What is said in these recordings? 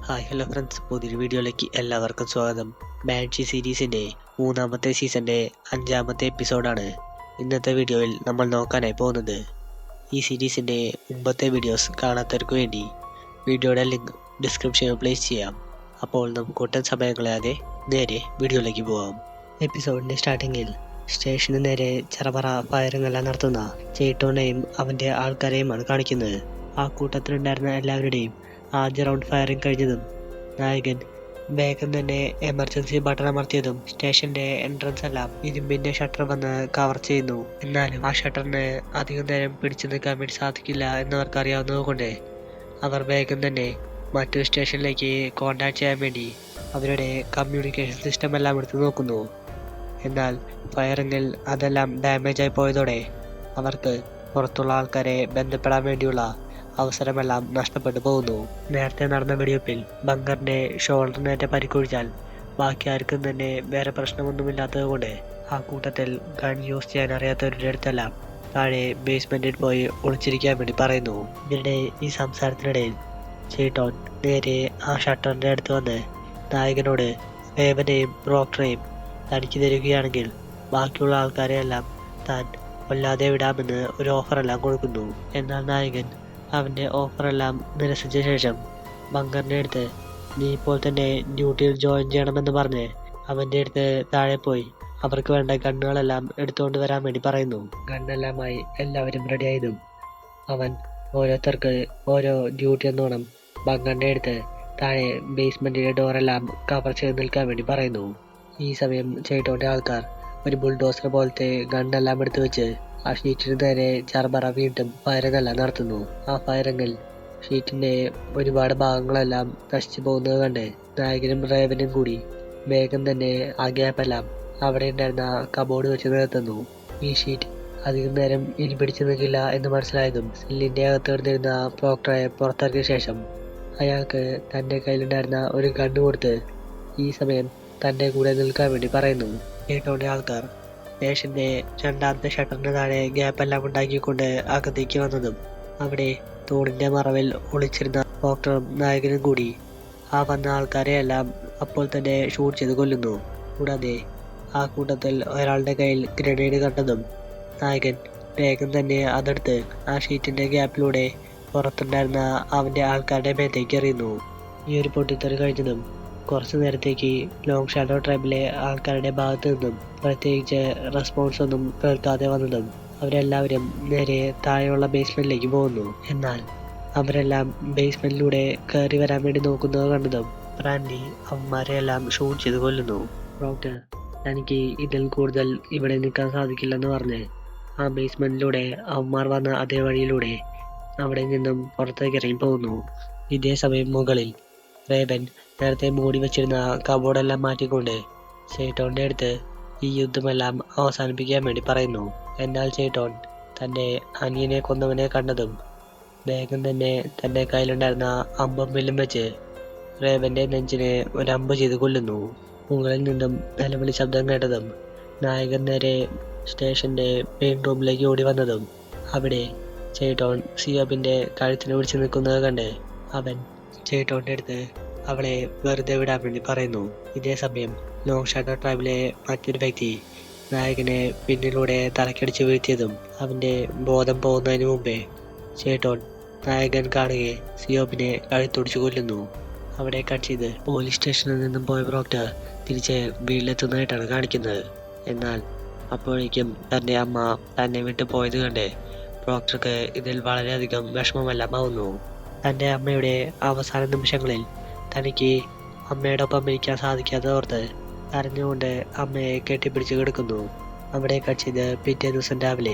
Hi hello friends, പുതിയൊരു വീഡിയോയിലേക്ക് എല്ലാവർക്കും സ്വാഗതം. ബാൻഷി സീരീസിൻ്റെ മൂന്നാമത്തെ സീസണിൻ്റെ 5ാമത്തെ എപ്പിസോഡാണ് ഇന്നത്തെ വീഡിയോയിൽ നമ്മൾ നോക്കാനായി പോകുന്നത്. ഈ സീരീസിൻ്റെ മുമ്പത്തെ വീഡിയോസ് കാണാത്തവർക്ക് വേണ്ടി വീഡിയോയുടെ ലിങ്ക് ഡിസ്ക്രിപ്ഷനിൽ പ്ലേസ് ചെയ്യാം. അപ്പോൾ നമുക്ക് ഒട്ടും സമയം കളയാതെ നേരെ വീഡിയോയിലേക്ക് പോകാം. എപ്പിസോഡിൻ്റെ സ്റ്റാർട്ടിങ്ങിൽ സ്റ്റേഷന് നേരെ ചറപറ ഫയറിങ്ങെല്ലാം നടത്തുന്ന ചേട്ടോനെയും അവൻ്റെ ആൾക്കാരെയുമാണ് കാണിക്കുന്നത്. ആ കൂട്ടത്തിലുണ്ടായിരുന്ന എല്ലാവരുടെയും ആദ്യ റൗണ്ട് ഫയറിംഗ് കഴിഞ്ഞതും നായകൻ വേഗം തന്നെ എമർജൻസി ബട്ടൺ അമർത്തിയതും സ്റ്റേഷന്റെ എൻട്രൻസ് എല്ലാം ഇരുമ്പിന്റെ ഷട്ടർ വന്ന് കവർ ചെയ്യുന്നു. എന്നാലും ആ ഷട്ടറിന് അധികം നേരം പിടിച്ചു നിൽക്കാൻ വേണ്ടി സാധിക്കില്ല എന്നവർക്ക് അറിയാവുന്നതുകൊണ്ട് അവർ വേഗം തന്നെ മറ്റൊരു സ്റ്റേഷനിലേക്ക് കോണ്ടാക്ട് ചെയ്യാൻ വേണ്ടി അവരുടെ കമ്മ്യൂണിക്കേഷൻ സിസ്റ്റം എല്ലാം എടുത്തു നോക്കുന്നു. എന്നാൽ ഫയറിങ്ങിൽ അതെല്ലാം ഡാമേജ് ആയി പോയതോടെ അവർക്ക് പുറത്തുള്ള ആൾക്കാരെ ബന്ധപ്പെടാൻ വേണ്ടിയുള്ള അവസരമെല്ലാം നഷ്ടപ്പെട്ടു പോകുന്നു. നേരത്തെ നടന്ന വെടിവെപ്പിൽ ബങ്കറിന്റെ ഷോൾഡറിനേറ്റ പരിക്കൊഴിച്ചാൽ ബാക്കി ആർക്കും തന്നെ വേറെ പ്രശ്നമൊന്നുമില്ലാത്തത് കൊണ്ട് ആ കൂട്ടത്തിൽ ഗൺ യൂസ് ചെയ്യാൻ അറിയാത്തവരുടെ അടുത്തെല്ലാം താഴെ ബേസ്മെന്റിൽ പോയി ഒളിച്ചിരിക്കാൻ വേണ്ടി പറയുന്നു. ഇവരുടെ ഈ സംസാരത്തിനിടയിൽ ചേട്ടോൻ നേരെ ആ ഷട്ടറിന്റെ അടുത്ത് വന്ന് നായകനോട് റേവനെയും പ്രോക്ടറെയും തനിക്ക് തരികയാണെങ്കിൽ ബാക്കിയുള്ള ആൾക്കാരെയെല്ലാം താൻ കൊല്ലാതെ വിടാമെന്ന് ഒരു ഓഫറെല്ലാം കൊടുക്കുന്നു. എന്നാൽ നായകൻ അവൻ്റെ ഓഫറെല്ലാം നിരസിച്ച ശേഷം ബങ്കറിൻ്റെ അടുത്ത് നീ ഇപ്പോൾ തന്നെ ഡ്യൂട്ടിയിൽ ജോയിൻ ചെയ്യണമെന്ന് പറഞ്ഞ് അവൻ്റെ അടുത്ത് താഴെ പോയി അവർക്ക് വേണ്ട ഗണ്ണുകളെല്ലാം എടുത്തുകൊണ്ട് വരാൻ വേണ്ടി പറയുന്നു. ഗണ്ണെല്ലാമായി എല്ലാവരും റെഡിയായതും അവൻ ഓരോരുത്തർക്ക് ഓരോ ഡ്യൂട്ടി എന്നോണം ബങ്കറിൻ്റെ അടുത്ത് താഴെ ബേസ്മെൻറ്റിലെ ഡോറെല്ലാം കവർ ചെയ്ത് നിൽക്കാൻ വേണ്ടി പറയുന്നു. ഈ സമയം ചേട്ടോൻ്റെ ആൾക്കാർ ഒരു ബുൾഡോസർ പോലത്തെ ഗണ്ണെല്ലാം എടുത്തു വെച്ച് ആ ഷീറ്റിന് നേരെ ചർബറ വീണ്ടും ഫയറിങ്ങെല്ലാം നടത്തുന്നു. ആ ഫയറിങ്ങിൽ ഷീറ്റിന്റെ ഒരുപാട് ഭാഗങ്ങളെല്ലാം നശിച്ചു പോകുന്നത് കണ്ട് നായകനും റേവനും കൂടി വേഗം തന്നെ ആ ഗ്യാപ്പെല്ലാം അവിടെ ഉണ്ടായിരുന്ന കബോർഡ് വെച്ച് നിർത്തുന്നു. ഈ ഷീറ്റ് അധികം നേരം ഇരിപിടിച്ചു നിൽക്കില്ല എന്ന് മനസ്സിലായതും സില്ലിന്റെ അകത്ത് കിടന്നിരുന്ന പ്രോക്ടറെ പുറത്തിറക്കിയ ശേഷം അയാൾക്ക് തന്റെ കയ്യിലുണ്ടായിരുന്ന ഒരു ഗണ്ണ് കൊടുത്ത് ഈ സമയം തന്റെ കൂടെ നിൽക്കാൻ വേണ്ടി പറയുന്നു. ചേട്ടോന്റെ ആൾക്കാർ സ്റ്റേഷന്റെ രണ്ടാമത്തെ ഷട്ടറിന് താഴെ ഗ്യാപ്പെല്ലാം ഉണ്ടാക്കിക്കൊണ്ട് അകത്തേക്ക് വന്നതും അവിടെ തൂണിന്റെ മറവിൽ ഒളിച്ചിരുന്ന ഡോക്ടറും നായകനും കൂടി ആ വന്ന ആൾക്കാരെയെല്ലാം അപ്പോൾ തന്നെ ഷൂട്ട് ചെയ്ത് കൊല്ലുന്നു. കൂടാതെ ആ കൂട്ടത്തിൽ ഒരാളുടെ കയ്യിൽ ഗ്രനേഡ് കണ്ടതും നായകൻ വേഗം തന്നെ അതെടുത്ത് ആ ഷീറ്റിന്റെ ഗ്യാപ്പിലൂടെ പുറത്തുണ്ടായിരുന്ന അവന്റെ ആൾക്കാരുടെ മേത്തേക്ക് എറിയുന്നു. ഈ ഒരു പൊട്ടിത്തെറി കഴിഞ്ഞതും കുറച്ചു നേരത്തേക്ക് ലോങ് ഷാഡോ ട്രൈബിലെ ആൾക്കാരുടെ ഭാഗത്തു നിന്നും പ്രത്യേകിച്ച് റെസ്പോൺസ് ഒന്നും കേൾക്കാതെ വന്നതും അവരെല്ലാവരും നേരെ താഴെയുള്ള ബേസ്മെന്റിലേക്ക് പോകുന്നു. എന്നാൽ അവരെല്ലാം ബേസ്മെന്റിലൂടെ കയറി വരാൻ വേണ്ടി നോക്കുന്നത് കണ്ടതും ബ്രാൻഡി അവന്മാരെയെല്ലാം ഷൂട്ട് ചെയ്ത് കൊല്ലുന്നു. ഡോക്ടർ തനിക്ക് ഇതിൽ കൂടുതൽ ഇവിടെ നിൽക്കാൻ സാധിക്കില്ലെന്ന് പറഞ്ഞ് ആ ബേസ്മെന്റിലൂടെ അവന്മാർ വന്ന അതേ വഴിയിലൂടെ അവിടെ നിന്നും പുറത്തേക്ക് ഇറങ്ങി പോകുന്നു. ഇതേ സമയം മുകളിൽ റേവൻ നേരത്തെ മൂടി വെച്ചിരുന്ന കബോർഡെല്ലാം മാറ്റിക്കൊണ്ട് ചേട്ടോന്റെ അടുത്ത് ഈ യുദ്ധമെല്ലാം അവസാനിപ്പിക്കാൻ വേണ്ടി പറയുന്നു. എന്നാൽ ചേട്ടോൻ തന്റെ അനിയനെ കൊന്നവനെ കണ്ടതും വേഗം തന്നെ തന്റെ കയ്യിലുണ്ടായിരുന്ന അമ്പും വില്ലും വെച്ച് റേവന്റെ നെഞ്ചിനെ ഒരു അമ്പ് ചെയ്ത് കൊല്ലുന്നു. മുകളിൽ നിന്നും നിലവിളി ശബ്ദം കേട്ടതും നായകൻ നേരെ സ്റ്റേഷന്റെ മെയിൻ റൂമിലേക്ക് ഓടി വന്നതും അവിടെ ചേട്ടോൻ സിയോബിന്റെ കഴുത്തിന് പിടിച്ച് നിൽക്കുന്നത് കണ്ട് അവൻ ചേട്ടോന്റെ അടുത്ത് അവളെ വെറുതെ വിടാൻ വേണ്ടി പറയുന്നു. ഇതേ സമയം ലോങ് ഷാഡോ ട്രൈബിലെ മറ്റൊരു വ്യക്തി നായകനെ പിന്നിലൂടെ തലക്കടിച്ച് വീഴ്ത്തിയതും അവന്റെ ബോധം പോകുന്നതിന് മുമ്പേ ചേട്ടോൻ നായകൻ കാണുകയെ സിയോബിനെ കഴുത്തൊടിച്ചു കൊല്ലുന്നു. അവിടെ കട്ട് ചെയ്ത് പോലീസ് സ്റ്റേഷനിൽ നിന്നും പോയ പ്രോക്ടർ തിരിച്ച് വീട്ടിലെത്തുന്നതായിട്ടാണ് കാണിക്കുന്നത്. എന്നാൽ അപ്പോഴേക്കും തന്റെ അമ്മ തന്നെ വിട്ടു പോയത് കണ്ട് പ്രോക്ടർക്ക് ഇതിൽ വളരെയധികം വിഷമമെല്ലാം ആവുന്നു. തന്റെ അമ്മയുടെ അവസാന നിമിഷങ്ങളിൽ തനിക്ക് അമ്മയോടൊപ്പം ഇരിക്കാൻ സാധിക്കാതെ ഓർത്ത് കരഞ്ഞുകൊണ്ട് അമ്മയെ കെട്ടിപ്പിടിച്ച് കിടക്കുന്നു. അവിടെ കട്ട് ചെയ്ത് പിറ്റേ ദിവസം രാവിലെ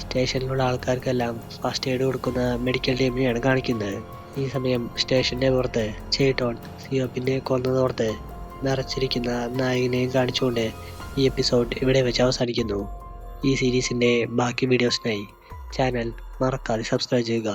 സ്റ്റേഷനിലുള്ള ആൾക്കാർക്കെല്ലാം ഫസ്റ്റ് എയ്ഡ് കൊടുക്കുന്ന മെഡിക്കൽ ടീമിനെയാണ് കാണിക്കുന്നത്. ഈ സമയം സ്റ്റേഷന്റെ പുറത്ത് ചേട്ടോൺ സിയോപ്പിനെ കൊന്നതോർത്ത് നിറച്ചിരിക്കുന്ന നായകനെയും കാണിച്ചുകൊണ്ട് ഈ എപ്പിസോഡ് ഇവിടെ വെച്ച് അവസാനിക്കുന്നു. ഈ സീരീസിന്റെ ബാക്കി വീഡിയോസിനായി ചാനൽ മറക്കാതെ സബ്സ്ക്രൈബ് ചെയ്യുക.